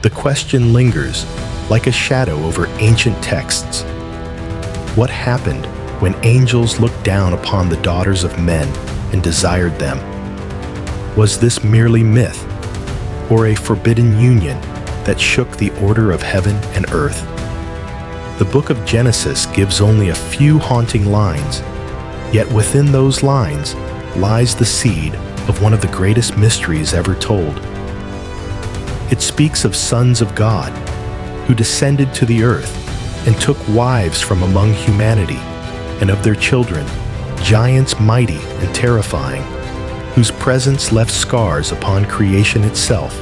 The question lingers, like a shadow over ancient texts. What happened when angels looked down upon the daughters of men and desired them? Was this merely myth, or a forbidden union that shook the order of heaven and earth? The book of Genesis gives only a few haunting lines, yet within those lines lies the seed of one of the greatest mysteries ever told. It speaks of sons of God who descended to the earth and took wives from among humanity, and of their children, giants mighty and terrifying, whose presence left scars upon creation itself.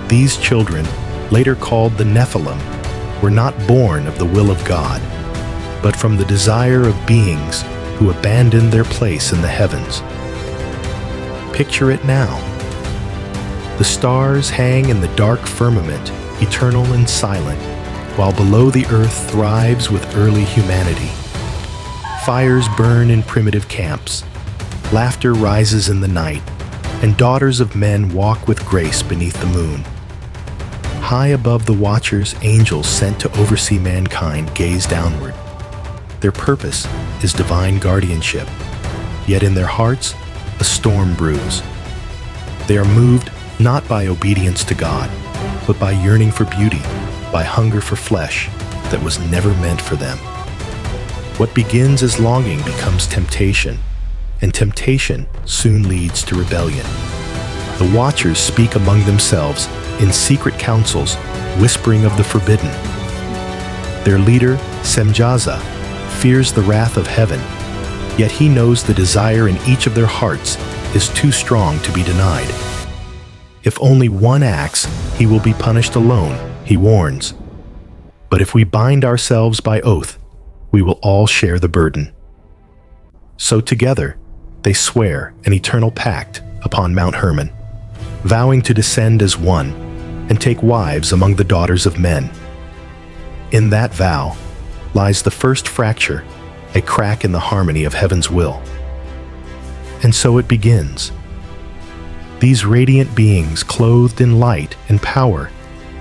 These children, later called the Nephilim, were not born of the will of God, but from the desire of beings who abandoned their place in the heavens. Picture it now. The stars hang in the dark firmament, eternal and silent, while below the earth thrives with early humanity. Fires burn in primitive camps, laughter rises in the night, and daughters of men walk with grace beneath the moon. High above the watchers, angels sent to oversee mankind gaze downward. Their purpose is divine guardianship, yet in their hearts, a storm brews. They are moved not by obedience to God, but by yearning for beauty, by hunger for flesh that was never meant for them. What begins as longing becomes temptation, and temptation soon leads to rebellion. The watchers speak among themselves in secret councils, whispering of the forbidden. Their leader, Semjaza, fears the wrath of heaven, yet he knows the desire in each of their hearts is too strong to be denied. If only one acts, he will be punished alone, he warns. But if we bind ourselves by oath, we will all share the burden. So together, they swear an eternal pact upon Mount Hermon, vowing to descend as one and take wives among the daughters of men. In that vow lies the first fracture, a crack in the harmony of heaven's will. And so it begins. These radiant beings, clothed in light and power,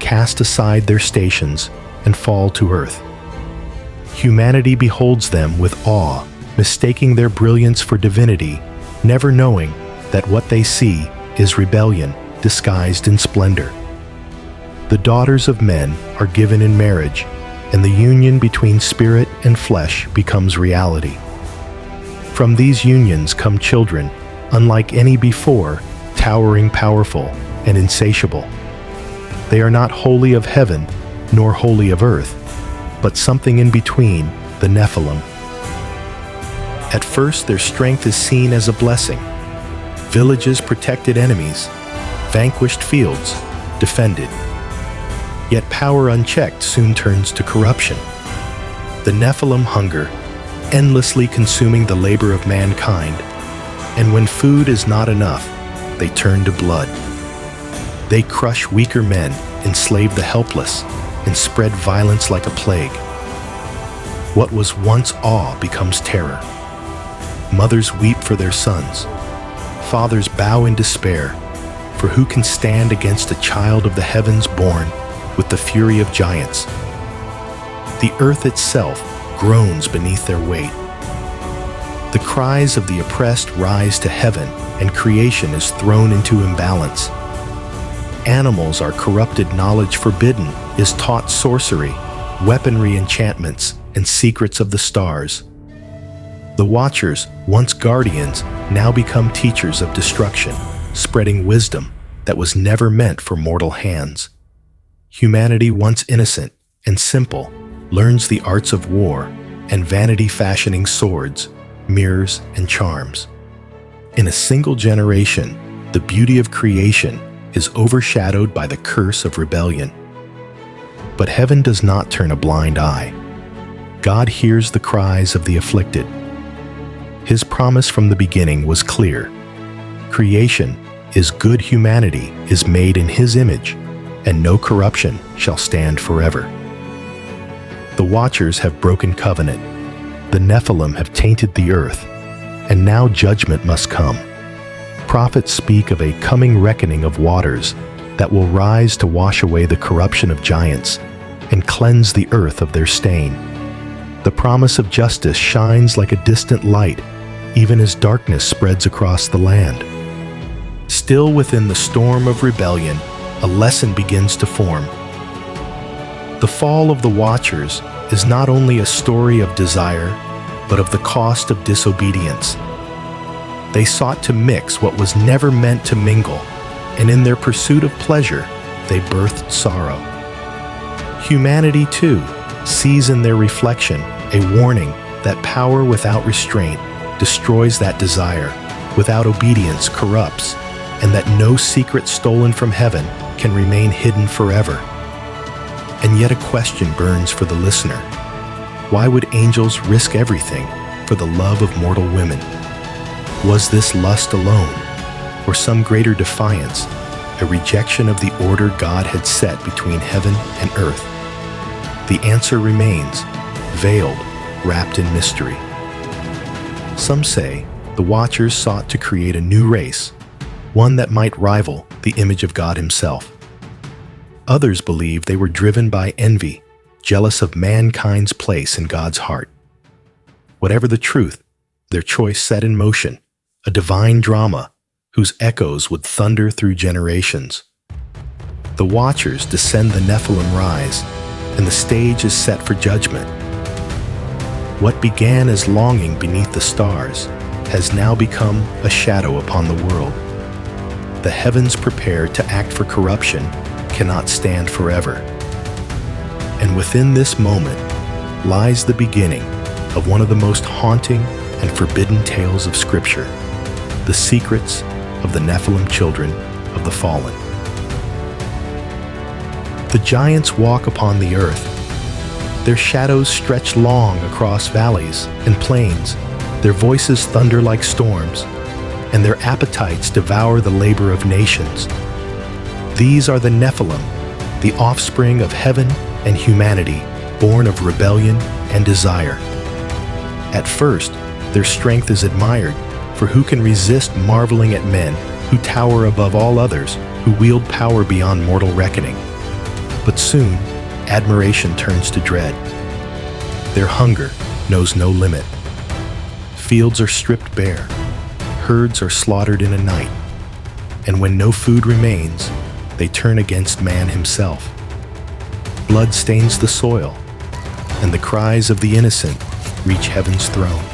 cast aside their stations and fall to earth. Humanity beholds them with awe, mistaking their brilliance for divinity, never knowing that what they see is rebellion disguised in splendor. The daughters of men are given in marriage, and the union between spirit and flesh becomes reality. From these unions come children, unlike any before, towering, powerful, and insatiable. They are not wholly of heaven, nor wholly of earth, but something in between, the Nephilim. At first, their strength is seen as a blessing. Villages protected enemies, vanquished fields defended. Yet power unchecked soon turns to corruption. The Nephilim hunger, endlessly consuming the labor of mankind, and when food is not enough, they turn to blood. They crush weaker men, enslave the helpless, and spread violence like a plague. What was once awe becomes terror. Mothers weep for their sons. Fathers bow in despair, for who can stand against a child of the heavens born with the fury of giants? The earth itself groans beneath their weight. The cries of the oppressed rise to heaven, and creation is thrown into imbalance. Animals are corrupted, knowledge forbidden is taught sorcery, weaponry, enchantments, and secrets of the stars. The Watchers, once guardians, now become teachers of destruction, spreading wisdom that was never meant for mortal hands. Humanity, once innocent and simple, learns the arts of war and vanity, fashioning swords, mirrors, and charms. In a single generation, the beauty of creation is overshadowed by the curse of rebellion. But heaven does not turn a blind eye. God hears the cries of the afflicted. His promise from the beginning was clear. Creation is good, humanity is made in His image, and no corruption shall stand forever. The Watchers have broken covenant. The Nephilim have tainted the earth, and now judgment must come. Prophets speak of a coming reckoning of waters, that will rise to wash away the corruption of giants and cleanse the earth of their stain. The promise of justice shines like a distant light, even as darkness spreads across the land. Still within the storm of rebellion, a lesson begins to form. The fall of the Watchers is not only a story of desire, but of the cost of disobedience. They sought to mix what was never meant to mingle, and in their pursuit of pleasure, they birthed sorrow. Humanity, too, sees in their reflection a warning that power without restraint destroys that desire, without obedience corrupts, and that no secret stolen from heaven can remain hidden forever. And yet a question burns for the listener. Why would angels risk everything for the love of mortal women? Was this lust alone, or some greater defiance, a rejection of the order God had set between heaven and earth? The answer remains, veiled, wrapped in mystery. Some say the Watchers sought to create a new race, one that might rival the image of God himself. Others believe they were driven by envy, jealous of mankind's place in God's heart. Whatever the truth, their choice set in motion a divine drama whose echoes would thunder through generations. The Watchers descend the Nephilim rise, and the stage is set for judgment. What began as longing beneath the stars has now become a shadow upon the world. The heavens prepared to act for corruption cannot stand forever. And within this moment lies the beginning of one of the most haunting and forbidden tales of Scripture, the secrets of the Nephilim children of the fallen. The giants walk upon the earth. Their shadows stretch long across valleys and plains. Their voices thunder like storms, and their appetites devour the labor of nations. These are the Nephilim, the offspring of heaven and humanity, born of rebellion and desire. At first, their strength is admired, for who can resist marveling at men who tower above all others, who wield power beyond mortal reckoning? But soon, admiration turns to dread. Their hunger knows no limit. Fields are stripped bare, herds are slaughtered in a night, and when no food remains, they turn against man himself. Blood stains the soil, and the cries of the innocent reach heaven's throne.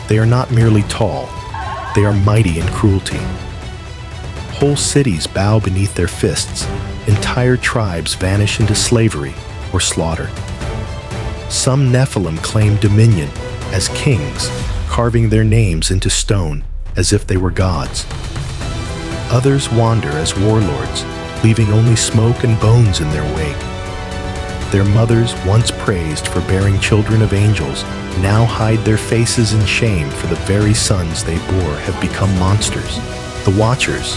They are not merely tall, they are mighty in cruelty. Whole cities bow beneath their fists, entire tribes vanish into slavery or slaughter. Some Nephilim claim dominion as kings, carving their names into stone as if they were gods. Others wander as warlords, leaving only smoke and bones in their wake. Their mothers, once praised for bearing children of angels, now hide their faces in shame, for the very sons they bore have become monsters, the Watchers.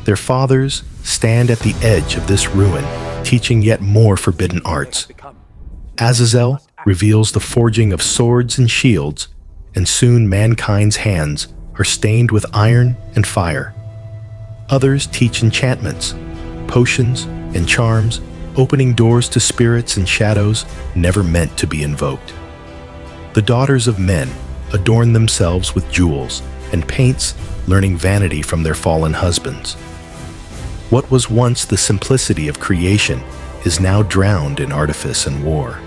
Their fathers stand at the edge of this ruin, teaching yet more forbidden arts. Azazel reveals the forging of swords and shields, and soon mankind's hands are stained with iron and fire. Others teach enchantments, potions, and charms, opening doors to spirits and shadows never meant to be invoked. The daughters of men adorn themselves with jewels and paints, learning vanity from their fallen husbands. What was once the simplicity of creation is now drowned in artifice and war.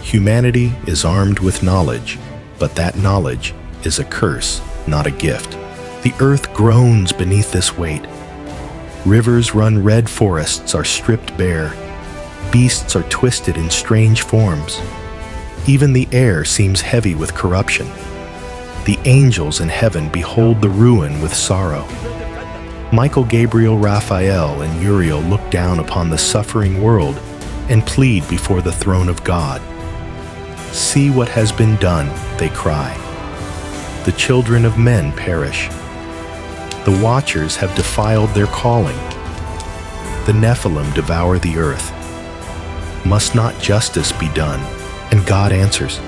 Humanity is armed with knowledge, but that knowledge is a curse, not a gift. The earth groans beneath this weight. Rivers run red, forests are stripped bare. Beasts are twisted in strange forms. Even the air seems heavy with corruption. The angels in heaven behold the ruin with sorrow. Michael, Gabriel, Raphael, and Uriel look down upon the suffering world and plead before the throne of God. "See what has been done," they cry. "The children of men perish. The Watchers have defiled their calling. The Nephilim devour the earth. Must not justice be done?" And God answers.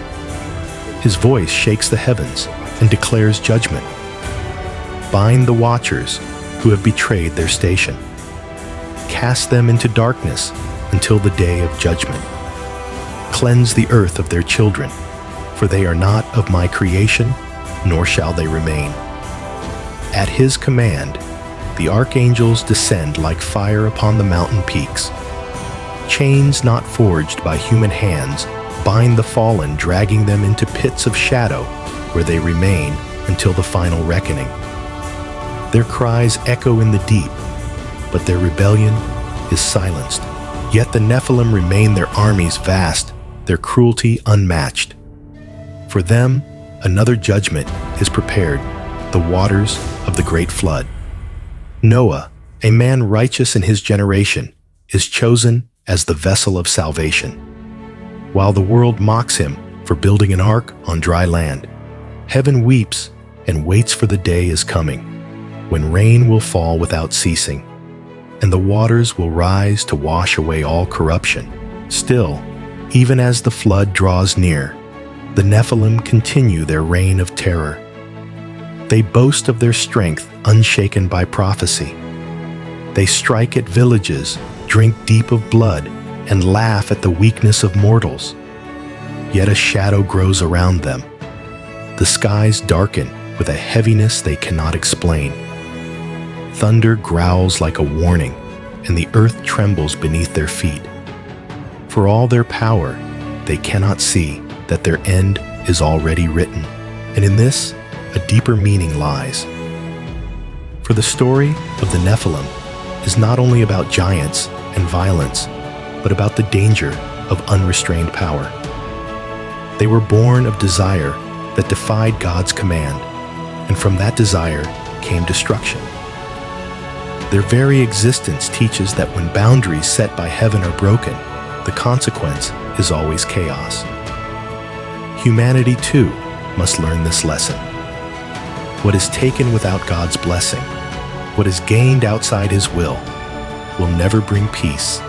His voice shakes the heavens and declares judgment. Bind the Watchers who have betrayed their station. cast them into darkness until the day of judgment. Cleanse the earth of their children, for they are not of my creation, nor shall they remain. At his command, the archangels descend like fire upon the mountain peaks. Chains not forged by human hands bind the fallen, dragging them into pits of shadow where they remain until the final reckoning. Their cries echo in the deep, but their rebellion is silenced. Yet the Nephilim remain, their armies vast, their cruelty unmatched. For them, another judgment is prepared, the waters of the great flood. Noah, a man righteous in his generation, is chosen as the vessel of salvation. While the world mocks him for building an ark on dry land, heaven weeps and waits for the day is coming, when rain will fall without ceasing, and the waters will rise to wash away all corruption. Still, even as the flood draws near, the Nephilim continue their reign of terror. They boast of their strength unshaken by prophecy. They strike at villages, drink deep of blood, and laugh at the weakness of mortals. Yet a shadow grows around them. The skies darken with a heaviness they cannot explain. Thunder growls like a warning, and the earth trembles beneath their feet. For all their power, they cannot see that their end is already written, and in this, a deeper meaning lies. For the story of the Nephilim is not only about giants and violence, but about the danger of unrestrained power. They were born of desire that defied God's command, and from that desire came destruction. Their very existence teaches that when boundaries set by heaven are broken, the consequence is always chaos. Humanity, too, must learn this lesson. What is taken without God's blessing, what is gained outside His will never bring peace.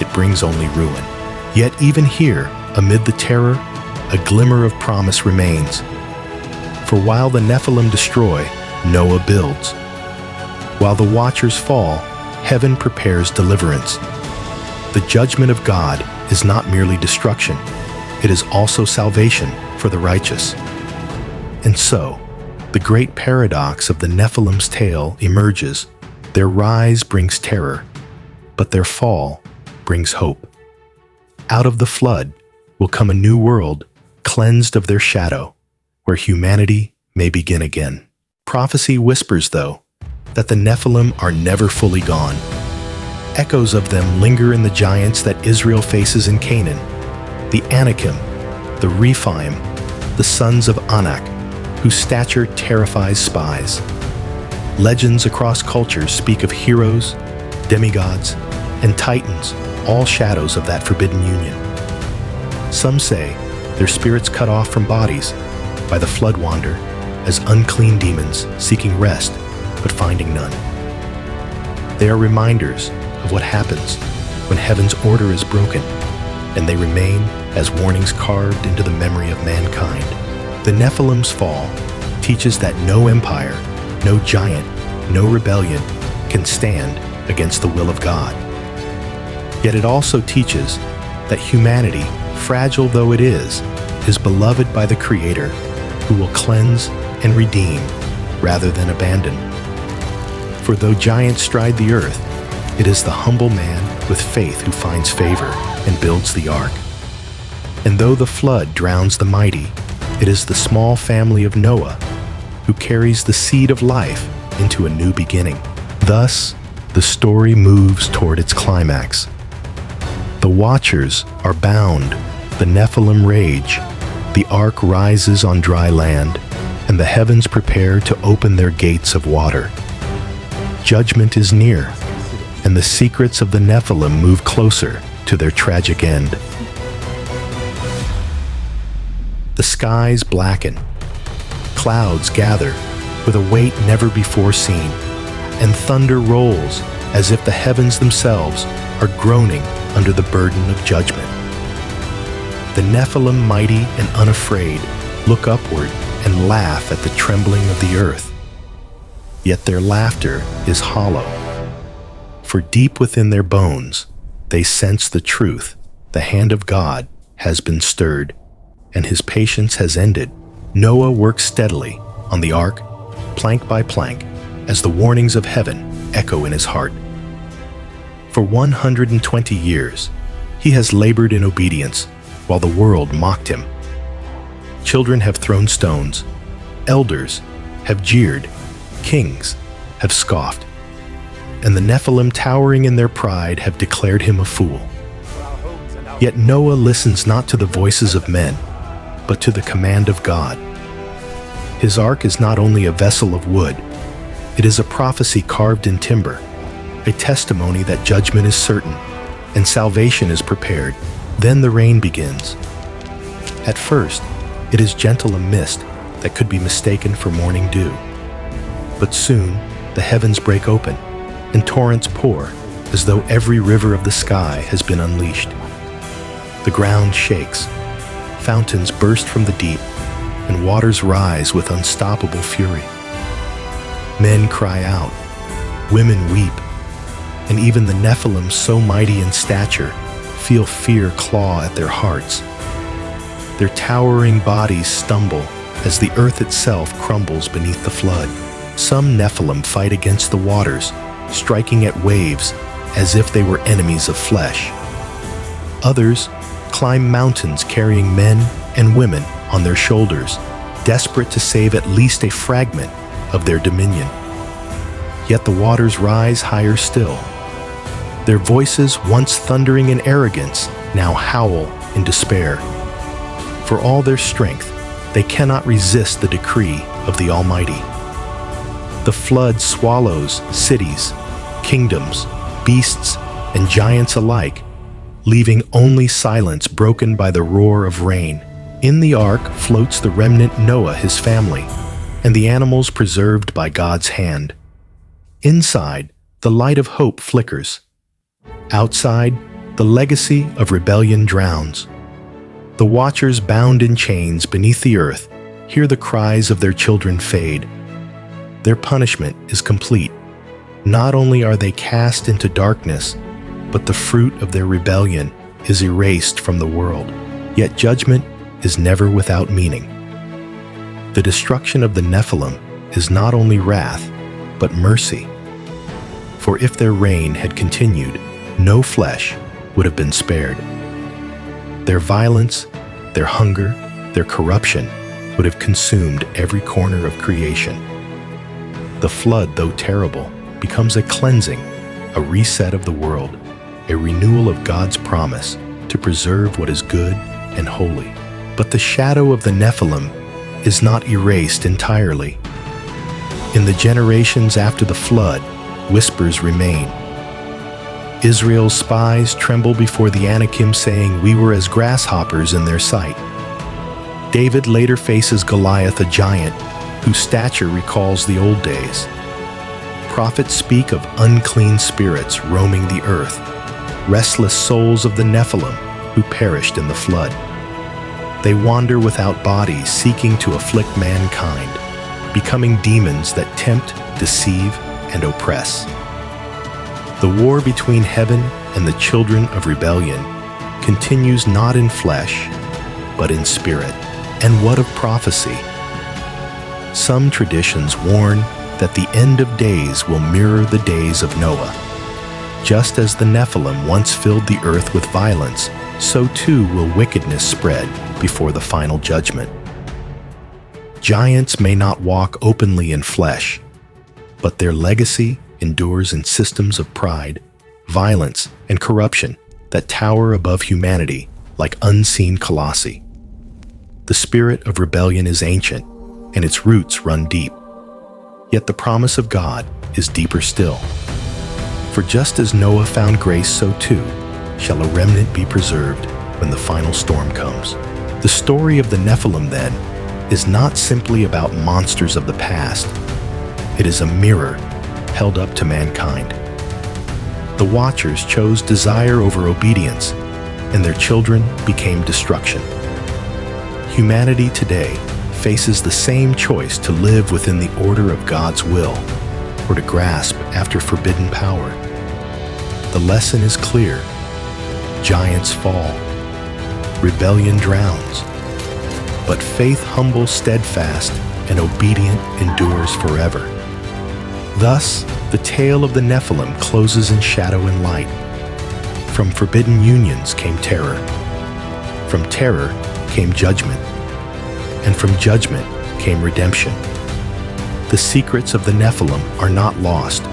It brings only ruin. Yet even here, amid the terror, a glimmer of promise remains. For while the Nephilim destroy, Noah builds. While the watchers fall, heaven prepares deliverance. The judgment of God is not merely destruction, it is also salvation for the righteous. And so, the great paradox of the Nephilim's tale emerges. Their rise brings terror, but their fall brings hope. Out of the flood will come a new world, cleansed of their shadow, where humanity may begin again. Prophecy whispers, though, that the Nephilim are never fully gone. Echoes of them linger in the giants that Israel faces in Canaan, the Anakim, the Rephaim, the sons of Anak, whose stature terrifies spies. Legends across cultures speak of heroes, demigods, and titans, all shadows of that forbidden union. Some say their spirits cut off from bodies by the flood wander as unclean demons seeking rest but finding none. They are reminders of what happens when heaven's order is broken, and they remain as warnings carved into the memory of mankind. The Nephilim's fall teaches that no empire, no giant, no rebellion can stand against the will of God. Yet it also teaches that humanity, fragile though it is beloved by the Creator, who will cleanse and redeem rather than abandon. For though giants stride the earth, it is the humble man with faith who finds favor and builds the ark. And though the flood drowns the mighty, it is the small family of Noah who carries the seed of life into a new beginning. Thus, the story moves toward its climax. The watchers are bound, the Nephilim rage, the ark rises on dry land, and the heavens prepare to open their gates of water. Judgment is near, and the secrets of the Nephilim move closer to their tragic end. The skies blacken, clouds gather with a weight never before seen, and thunder rolls as if the heavens themselves are groaning under the burden of judgment. The Nephilim, mighty and unafraid, look upward and laugh at the trembling of the earth. Yet their laughter is hollow, For deep within their bones, they sense the truth. The hand of God has been stirred, and his patience has ended. Noah works steadily on the ark, plank by plank, as the warnings of heaven echo in his heart. For 120 years, he has labored in obedience while the world mocked him. Children have thrown stones, elders have jeered, kings have scoffed, and the Nephilim, towering in their pride, have declared him a fool. Yet Noah listens not to the voices of men, but to the command of God. His ark is not only a vessel of wood, it is a prophecy carved in timber, a testimony that judgment is certain and salvation is prepared. Then the rain begins. At first, it is gentle a mist that could be mistaken for morning dew. But soon, the heavens break open, and torrents pour as though every river of the sky has been unleashed. The ground shakes, fountains burst from the deep, and waters rise with unstoppable fury. Men cry out, women weep, and even the Nephilim, so mighty in stature, feel fear claw at their hearts. Their towering bodies stumble as the earth itself crumbles beneath the flood. Some Nephilim fight against the waters, striking at waves as if they were enemies of flesh. Others climb mountains carrying men and women on their shoulders, desperate to save at least a fragment of their dominion. Yet the waters rise higher still. Their voices, once thundering in arrogance, now howl in despair. For all their strength, they cannot resist the decree of the Almighty. The flood swallows cities, kingdoms, beasts, and giants alike, leaving only silence broken by the roar of rain. In the ark floats the remnant Noah, his family, and the animals preserved by God's hand. Inside, the light of hope flickers. Outside, the legacy of rebellion drowns. The watchers bound in chains beneath the earth hear the cries of their children fade. Their punishment is complete. Not only are they cast into darkness, but the fruit of their rebellion is erased from the world. Yet judgment is never without meaning. The destruction of the Nephilim is not only wrath, but mercy. For if their reign had continued, no flesh would have been spared. Their violence, their hunger, their corruption would have consumed every corner of creation. The flood, though terrible, becomes a cleansing, a reset of the world, a renewal of God's promise to preserve what is good and holy. But the shadow of the Nephilim is not erased entirely. In the generations after the flood, whispers remain. Israel's spies tremble before the Anakim, saying, "We were as grasshoppers in their sight." David later faces Goliath, a giant, whose stature recalls the old days. Prophets speak of unclean spirits roaming the earth, restless souls of the Nephilim who perished in the flood. They wander without bodies, seeking to afflict mankind, becoming demons that tempt, deceive, and oppress. The war between heaven and the children of rebellion continues not in flesh, but in spirit. And what of prophecy? Some traditions warn that the end of days will mirror the days of Noah. Just as the Nephilim once filled the earth with violence, so too will wickedness spread before the final judgment. Giants may not walk openly in flesh, but their legacy endures in systems of pride, violence, and corruption that tower above humanity like unseen colossi. The spirit of rebellion is ancient, and its roots run deep. Yet the promise of God is deeper still. For just as Noah found grace, so too shall a remnant be preserved when the final storm comes. The story of the Nephilim, then, is not simply about monsters of the past. It is a mirror held up to mankind. The watchers chose desire over obedience, and their children became destruction. Humanity today faces the same choice to live within the order of God's will, or to grasp after forbidden power. The lesson is clear. Giants fall. Rebellion drowns. But faith humble, steadfast, and obedient endures forever. Thus, the tale of the Nephilim closes in shadow and light. From forbidden unions came terror. From terror came judgment. And from judgment came redemption. The secrets of the Nephilim are not lost.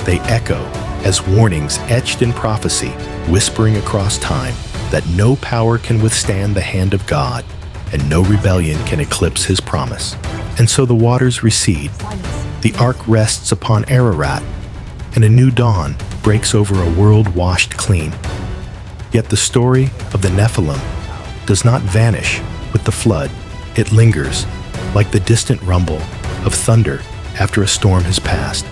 They echo as warnings etched in prophecy, whispering across time that no power can withstand the hand of God, and no rebellion can eclipse his promise. And so the waters recede. The ark rests upon Ararat, and a new dawn breaks over a world washed clean. Yet the story of the Nephilim does not vanish with the flood. It lingers like the distant rumble of thunder after a storm has passed.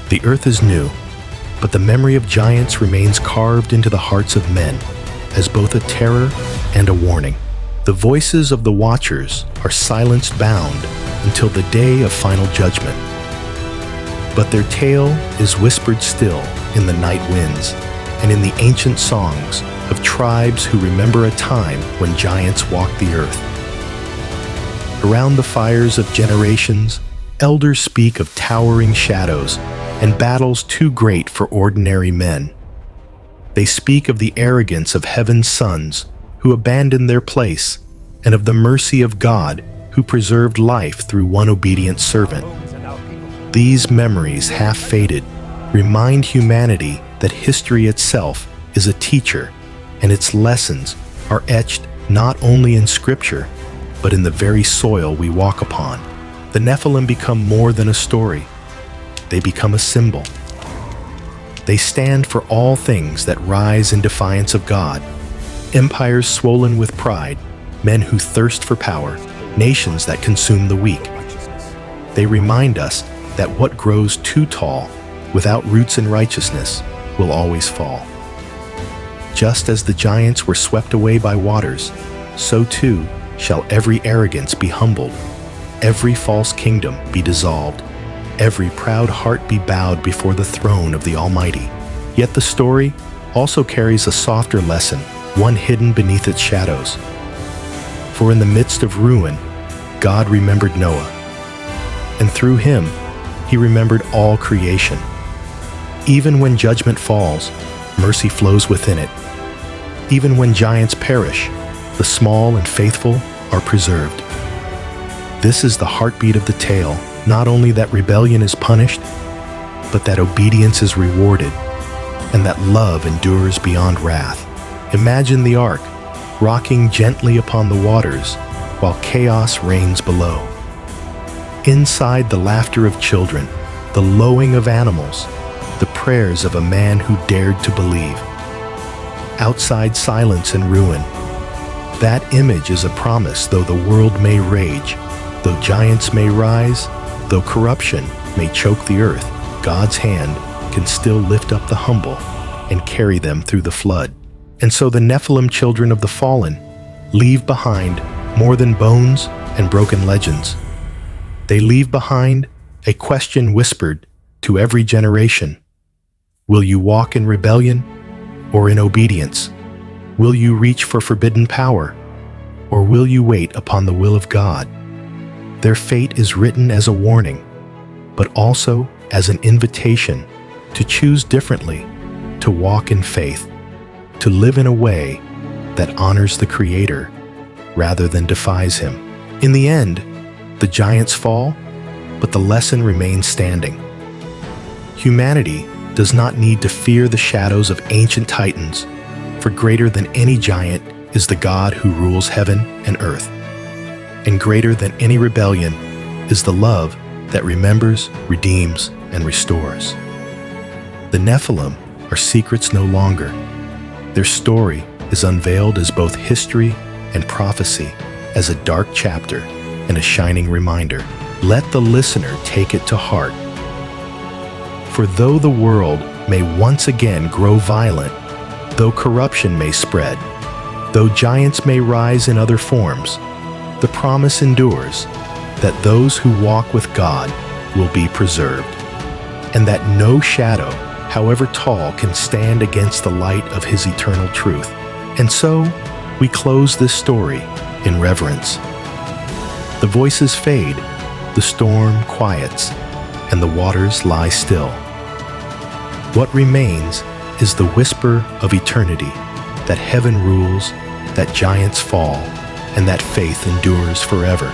The earth is new, but the memory of giants remains carved into the hearts of men as both a terror and a warning. The voices of the watchers are silenced bound until the day of final judgment. But their tale is whispered still in the night winds and in the ancient songs of tribes who remember a time when giants walked the earth. Around the fires of generations, elders speak of towering shadows and battles too great for ordinary men. They speak of the arrogance of heaven's sons who abandoned their place, and of the mercy of God who preserved life through one obedient servant. These memories, half faded, remind humanity that history itself is a teacher, and its lessons are etched not only in Scripture, but in the very soil we walk upon. The Nephilim become more than a story. They become a symbol. They stand for all things that rise in defiance of God. Empires swollen with pride, men who thirst for power, nations that consume the weak. They remind us that what grows too tall, without roots in righteousness, will always fall. Just as the giants were swept away by waters, so too shall every arrogance be humbled, every false kingdom be dissolved, every proud heart be bowed before the throne of the Almighty. Yet the story also carries a softer lesson, one hidden beneath its shadows. For in the midst of ruin, God remembered Noah, and through him, he remembered all creation. Even when judgment falls, mercy flows within it. Even when giants perish, the small and faithful are preserved. This is the heartbeat of the tale, not only that rebellion is punished, but that obedience is rewarded, and that love endures beyond wrath. Imagine the ark, rocking gently upon the waters, while chaos reigns below. Inside, the laughter of children, the lowing of animals, the prayers of a man who dared to believe. Outside, silence and ruin. That image is a promise, though the world may rage, though giants may rise, though corruption may choke the earth, God's hand can still lift up the humble and carry them through the flood. And so the Nephilim, children of the fallen, leave behind more than bones and broken legends. They leave behind a question whispered to every generation. Will you walk in rebellion or in obedience? Will you reach for forbidden power, or will you wait upon the will of God? Their fate is written as a warning, but also as an invitation to choose differently, to walk in faith, to live in a way that honors the Creator rather than defies Him. In the end, the giants fall, but the lesson remains standing. Humanity does not need to fear the shadows of ancient titans, for greater than any giant is the God who rules heaven and earth. And greater than any rebellion is the love that remembers, redeems, and restores. The Nephilim are secrets no longer. Their story is unveiled as both history and prophecy, as a dark chapter and a shining reminder. Let the listener take it to heart. For though the world may once again grow violent, though corruption may spread, though giants may rise in other forms, the promise endures that those who walk with God will be preserved, and that no shadow, however tall, can stand against the light of his eternal truth. And so, we close this story in reverence. The voices fade, the storm quiets, and the waters lie still. What remains is the whisper of eternity, that heaven rules, that giants fall, and that faith endures forever.